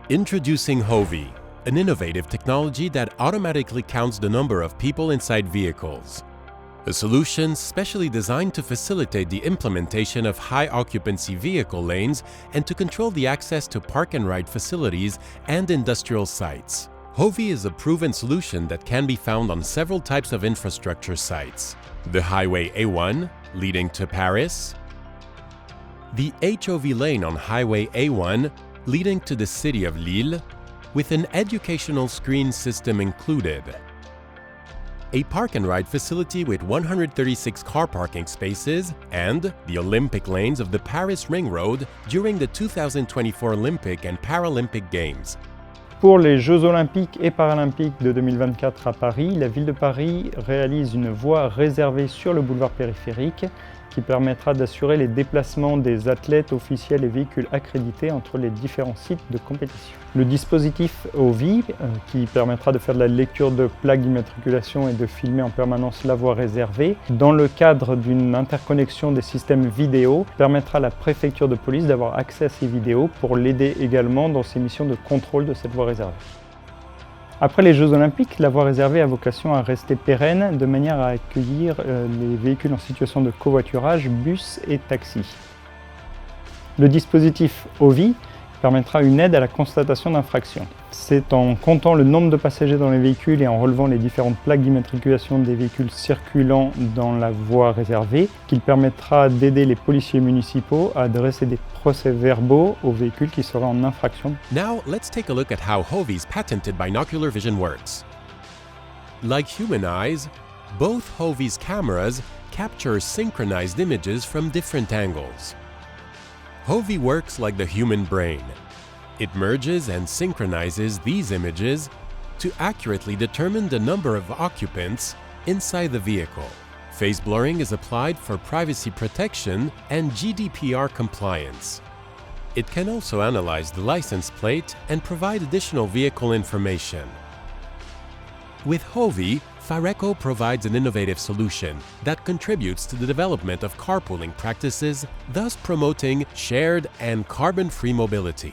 Introducing HOVY, an innovative technology that automatically counts the number of people inside vehicles. A solution specially designed to facilitate the implementation of high-occupancy vehicle lanes and to control the access to park-and-ride facilities and industrial sites. HOVY is a proven solution that can be found on several types of infrastructure sites. The Highway A1, leading to Paris. The HOVY lane on Highway A1, leading to the city of Lille, with an educational screen system included. A park-and-ride facility with 136 car parking spaces, and the Olympic lanes of the Paris Ring Road during the 2024 Olympic and Paralympic Games. Pour les Jeux Olympiques et Paralympiques de 2024 à Paris, la ville de Paris réalise une voie réservée sur le boulevard périphérique qui permettra d'assurer les déplacements des athlètes officiels et véhicules accrédités entre les différents sites de compétition. Le dispositif HOVY, qui permettra de faire de la lecture de plaques d'immatriculation et de filmer en permanence la voie réservée, dans le cadre d'une interconnexion des systèmes vidéo, permettra à la préfecture de police d'avoir accès à ces vidéos pour l'aider également dans ses missions de contrôle de cette voie réservée. Après les Jeux Olympiques, la voie réservée a vocation à rester pérenne de manière à accueillir les véhicules en situation de covoiturage, bus et taxi. Le dispositif HOVY permettra une aide à la constatation d'infractions. C'est en comptant le nombre de passagers dans les véhicules et en relevant les différentes plaques d'immatriculation des véhicules circulant dans la voie réservée qu'il permettra d'aider les policiers municipaux à dresser des procès-verbaux aux véhicules qui seraient en infraction. Now, let's take a look at how HOVY's patented binocular vision works. Like human eyes, both HOVY's cameras capture synchronized images from different angles. HOVY works like the human brain. It merges and synchronizes these images to accurately determine the number of occupants inside the vehicle. Face blurring is applied for privacy protection and GDPR compliance. It can also analyze the license plate and provide additional vehicle information. With HOVY, Fareco provides an innovative solution that contributes to the development of carpooling practices, thus promoting shared and carbon-free mobility.